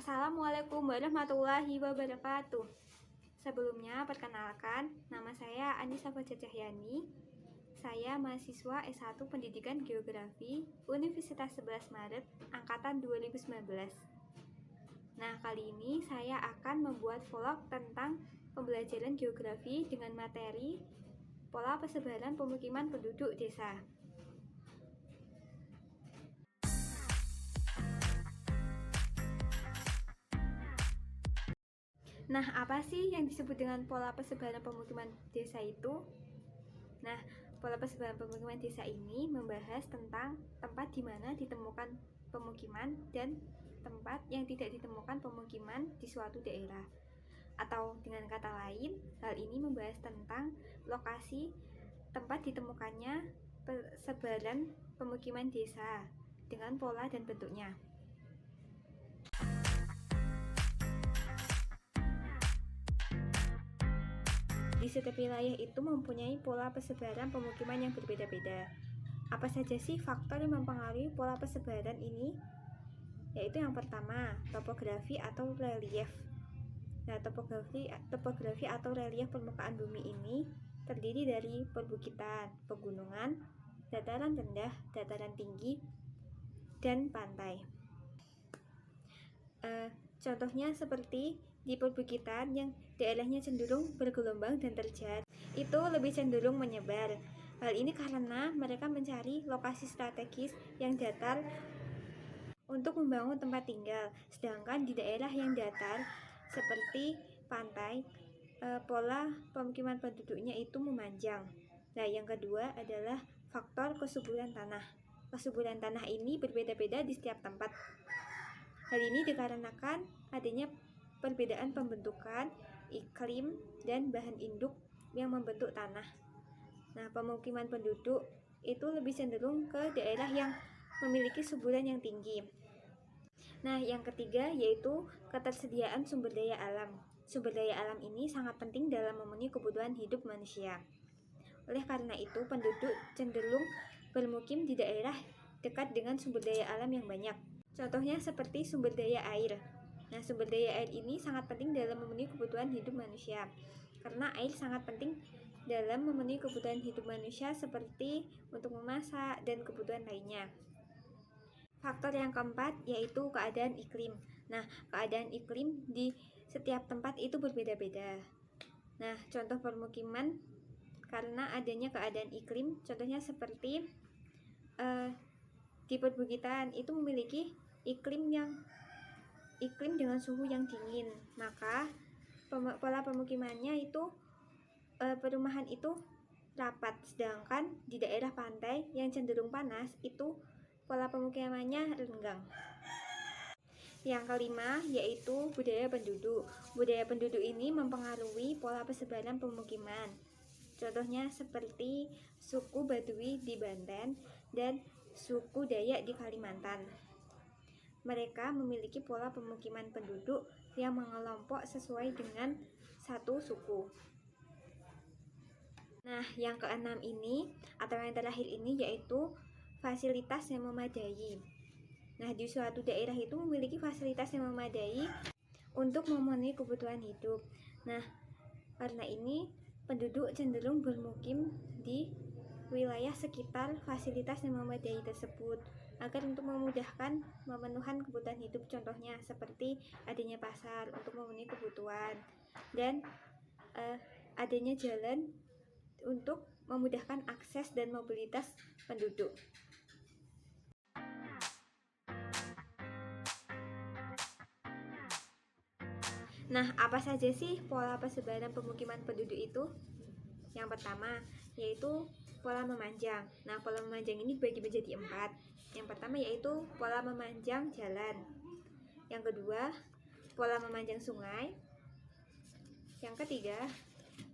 Assalamualaikum warahmatullahi wabarakatuh. Sebelumnya, perkenalkan, nama saya Anissa Fajar Cahyani. Saya mahasiswa S1 Pendidikan Geografi Universitas 11 Maret Angkatan 2019. Nah, kali ini saya akan membuat vlog tentang pembelajaran geografi dengan materi pola persebaran pemukiman penduduk desa. Nah, apa sih yang disebut dengan pola persebaran pemukiman desa itu? Nah, pola persebaran pemukiman desa ini membahas tentang tempat di mana ditemukan pemukiman dan tempat yang tidak ditemukan pemukiman di suatu daerah. Atau dengan kata lain, hal ini membahas tentang lokasi tempat ditemukannya persebaran pemukiman desa dengan pola dan bentuknya. Di setiap wilayah itu mempunyai pola persebaran pemukiman yang berbeda-beda. Apa saja sih faktor yang mempengaruhi pola persebaran ini? Yaitu yang pertama, topografi atau relief. Nah, topografi atau relief permukaan bumi ini terdiri dari perbukitan, pegunungan, dataran rendah, dataran tinggi, dan pantai. Contohnya seperti di perbukitan yang daerahnya cenderung bergelombang dan terjal, itu lebih cenderung menyebar. Hal ini karena mereka mencari lokasi strategis yang datar untuk membangun tempat tinggal. Sedangkan di daerah yang datar seperti pantai, pola pemukiman penduduknya itu memanjang. Nah, yang kedua adalah faktor kesuburan tanah. Kesuburan tanah ini berbeda-beda di setiap tempat. Hal ini dikarenakan adanya perbedaan pembentukan, iklim, dan bahan induk yang membentuk tanah. Nah, pemukiman penduduk itu lebih cenderung ke daerah yang memiliki suburan yang tinggi. Nah, yang ketiga yaitu ketersediaan sumber daya alam. Sumber daya alam ini sangat penting dalam memenuhi kebutuhan hidup manusia. Oleh karena itu, penduduk cenderung bermukim di daerah dekat dengan sumber daya alam yang banyak. Contohnya seperti sumber daya air. Nah, sumber daya air ini sangat penting dalam memenuhi kebutuhan hidup manusia. Karena air sangat penting dalam memenuhi kebutuhan hidup manusia seperti untuk memasak dan kebutuhan lainnya. Faktor yang keempat yaitu keadaan iklim. Nah, keadaan iklim di setiap tempat itu berbeda-beda. Nah, contoh permukiman karena adanya keadaan iklim, contohnya seperti di perbukitan itu memiliki iklim dengan suhu yang dingin, maka pola pemukimannya itu perumahan itu rapat. Sedangkan di daerah pantai yang cenderung panas itu pola pemukimannya renggang. Yang kelima yaitu budaya penduduk. Budaya penduduk ini mempengaruhi pola persebaran pemukiman. Contohnya seperti suku Baduy di Banten dan suku Dayak di Kalimantan. Mereka memiliki pola pemukiman penduduk yang mengelompok sesuai dengan satu suku. Nah, yang keenam ini atau yang terakhir ini yaitu fasilitas yang memadai. Nah, di suatu daerah itu memiliki fasilitas yang memadai untuk memenuhi kebutuhan hidup. Nah, karena ini penduduk cenderung bermukim di wilayah sekitar fasilitas yang memadai tersebut agar untuk memudahkan memenuhi kebutuhan hidup, contohnya seperti adanya pasar untuk memenuhi kebutuhan dan adanya jalan untuk memudahkan akses dan mobilitas penduduk. Nah, apa saja sih pola persebaran pemukiman penduduk itu? Yang pertama yaitu pola memanjang. Nah, pola memanjang ini dibagi menjadi 4. Yang pertama yaitu pola memanjang jalan. Yang kedua, pola memanjang sungai. Yang ketiga,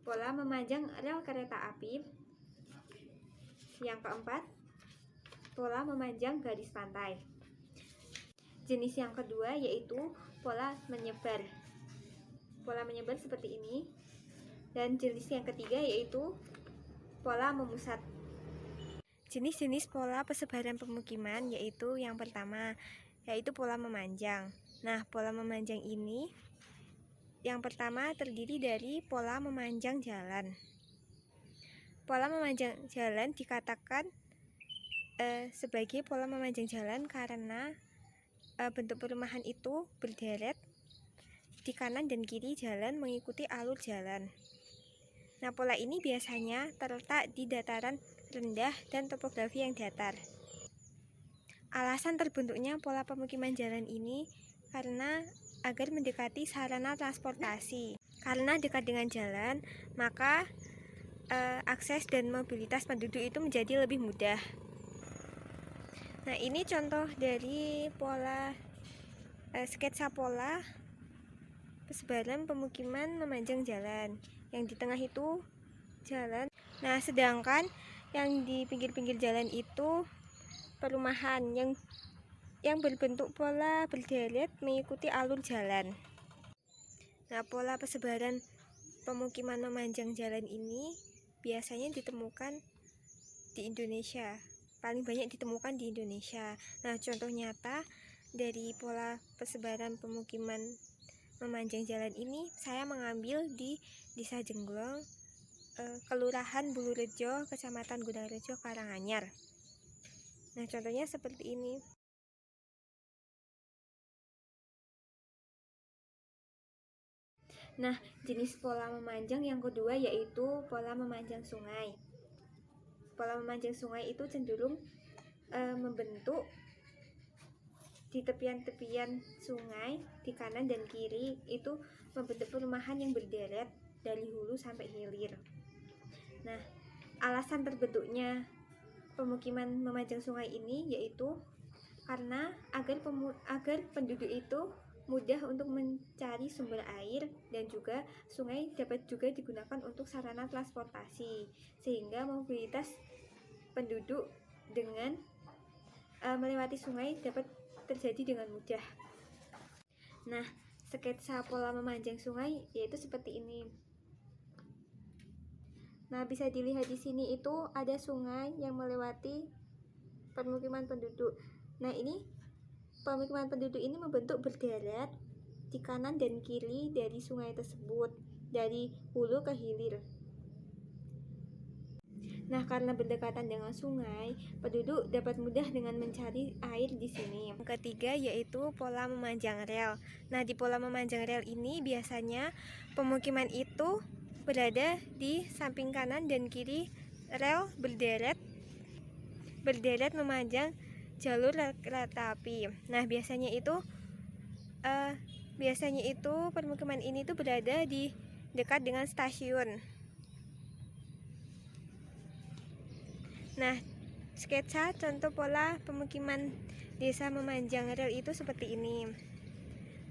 pola memanjang rel kereta api. Yang keempat, pola memanjang garis pantai. Jenis yang kedua yaitu pola menyebar. Pola menyebar seperti ini. Dan jenis yang ketiga yaitu pola memusat. Jenis-jenis pola persebaran pemukiman yaitu yang pertama yaitu pola memanjang. Nah, pola memanjang ini yang pertama terdiri dari pola memanjang jalan. Pola memanjang jalan dikatakan sebagai pola memanjang jalan karena bentuk perumahan itu berderet di kanan dan kiri jalan mengikuti alur jalan. Nah, pola ini biasanya terletak di dataran rendah dan topografi yang datar. Alasan terbentuknya pola pemukiman jalan ini karena agar mendekati sarana transportasi. Karena dekat dengan jalan, maka akses dan mobilitas penduduk itu menjadi lebih mudah. Nah, ini contoh dari pola sketsa pola persebaran pemukiman memanjang jalan. Yang di tengah itu jalan. Nah, sedangkan yang di pinggir-pinggir jalan itu perumahan yang berbentuk pola berderet mengikuti alur jalan. Nah, pola persebaran pemukiman memanjang jalan ini biasanya ditemukan di Indonesia. Paling banyak ditemukan di Indonesia. Nah, contoh nyata dari pola persebaran pemukiman memanjang jalan ini saya mengambil di Desa Jenglong, Kelurahan Bulurejo, Kecamatan Gunungrejo, Karanganyar. Nah, contohnya seperti ini. Nah, jenis pola memanjang yang kedua yaitu pola memanjang sungai. Pola memanjang sungai itu cenderung membentuk di tepian-tepian sungai di kanan dan kiri itu membentuk perumahan yang berderet dari hulu sampai hilir. Nah, alasan terbentuknya pemukiman memanjang sungai ini yaitu karena agar penduduk itu mudah untuk mencari sumber air dan juga sungai dapat juga digunakan untuk sarana transportasi sehingga mobilitas penduduk dengan melewati sungai dapat terjadi dengan mudah. Nah, sketsa pola memanjang sungai yaitu seperti ini. Nah, bisa dilihat di sini itu ada sungai yang melewati permukiman penduduk. Nah, ini pemukiman penduduk ini membentuk berderet di kanan dan kiri dari sungai tersebut, dari hulu ke hilir. Nah, karena berdekatan dengan sungai, penduduk dapat mudah dengan mencari air di sini. Yang ketiga yaitu pola memanjang rel. Nah, di pola memanjang rel ini biasanya pemukiman itu berada di samping kanan dan kiri rel berderet memanjang jalur kereta api. Nah, biasanya itu pemukiman ini tuh berada di dekat dengan stasiun. Nah, sketsa contoh pola pemukiman desa memanjang rel itu seperti ini.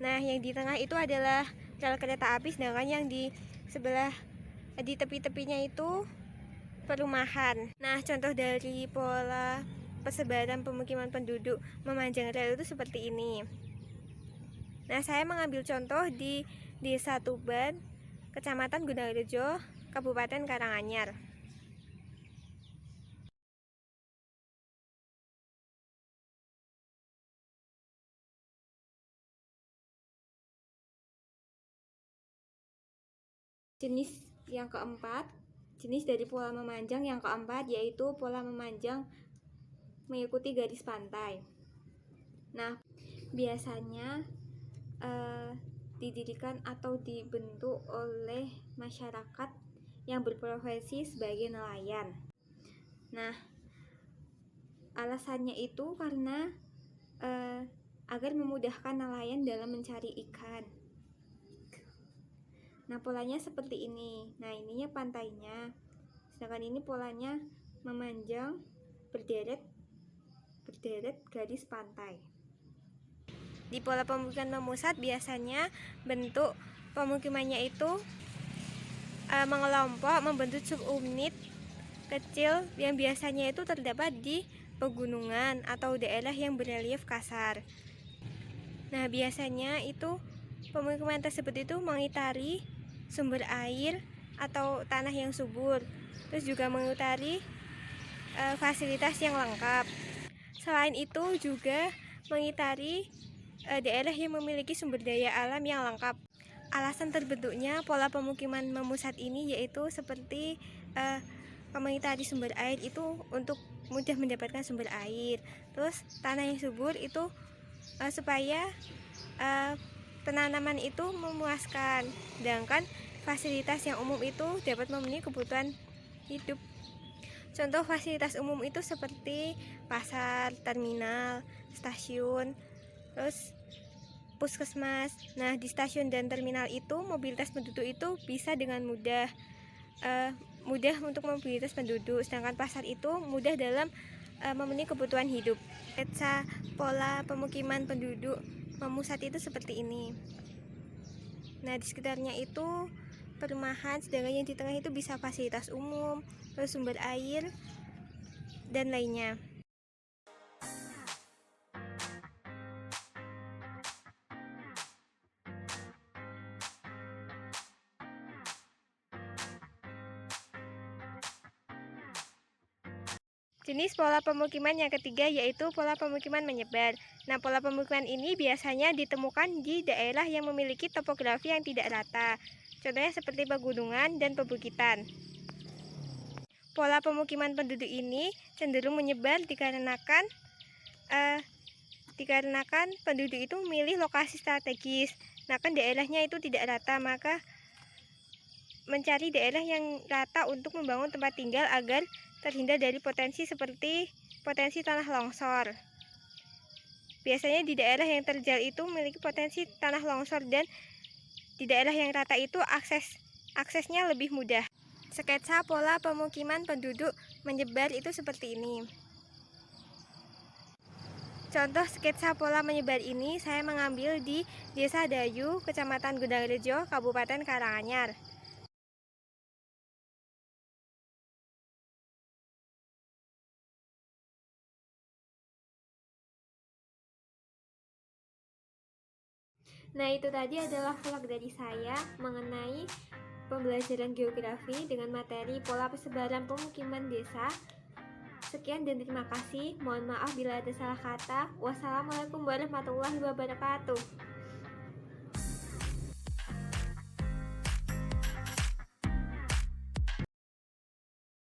Nah, yang di tengah itu adalah rel kereta api, sedangkan yang di sebelah di tepi-tepinya itu perumahan. Nah, contoh dari pola persebaran pemukiman penduduk memanjang rel itu seperti ini. Nah, saya mengambil contoh di Desa Tuban, Kecamatan Gunungrejo, Kabupaten Karanganyar. Jenis dari pola memanjang yang keempat yaitu pola memanjang mengikuti garis pantai. Nah, biasanya didirikan atau dibentuk oleh masyarakat yang berprofesi sebagai nelayan. Nah, alasannya itu karena agar memudahkan nelayan dalam mencari ikan. Nah, polanya seperti ini. Nah, ininya pantainya. Sedangkan ini polanya memanjang berderet garis pantai. Di pola pemukiman memusat biasanya bentuk pemukimannya itu mengelompok membentuk subunit kecil yang biasanya itu terdapat di pegunungan atau daerah yang berelief kasar. Nah, biasanya itu pemukiman tersebut itu mengitari sumber air atau tanah yang subur, terus juga mengitari fasilitas yang lengkap. Selain itu juga mengitari daerah yang memiliki sumber daya alam yang lengkap. Alasan terbentuknya pola pemukiman memusat ini yaitu seperti komunitari sumber air itu untuk mudah mendapatkan sumber air. Terus tanah yang subur itu supaya penanaman itu memuaskan. Sedangkan fasilitas yang umum itu dapat memenuhi kebutuhan hidup. Contoh fasilitas umum itu seperti pasar, terminal, stasiun, terus puskesmas. Nah, di stasiun dan terminal itu mobilitas penduduk itu bisa dengan mudah untuk mobilitas penduduk. Sedangkan pasar itu mudah dalam memenuhi kebutuhan hidup. Sketsa pola pemukiman penduduk memusat itu seperti ini. Nah, di sekitarnya itu perumahan, sedangkan yang di tengah itu bisa fasilitas umum, terus sumber air, dan lainnya. Jenis pola pemukiman yang ketiga yaitu pola pemukiman menyebar. Nah, pola pemukiman ini biasanya ditemukan di daerah yang memiliki topografi yang tidak rata. Contohnya seperti pegunungan dan perbukitan. Pola pemukiman penduduk ini cenderung menyebar dikarenakan penduduk itu memilih lokasi strategis. Nah, kan daerahnya itu tidak rata, maka mencari daerah yang rata untuk membangun tempat tinggal agar terhindar dari potensi seperti potensi tanah longsor. Biasanya di daerah yang terjal itu memiliki potensi tanah longsor, dan di daerah yang rata itu aksesnya lebih mudah. Sketsa pola pemukiman penduduk menyebar itu seperti ini. Contoh sketsa pola menyebar ini saya mengambil di Desa Dayu, Kecamatan Gunungrejo, Kabupaten Karanganyar. Nah, itu tadi adalah vlog dari saya mengenai pembelajaran geografi dengan materi pola persebaran pemukiman desa. Sekian dan terima kasih. Mohon maaf bila ada salah kata. Wassalamualaikum warahmatullahi wabarakatuh.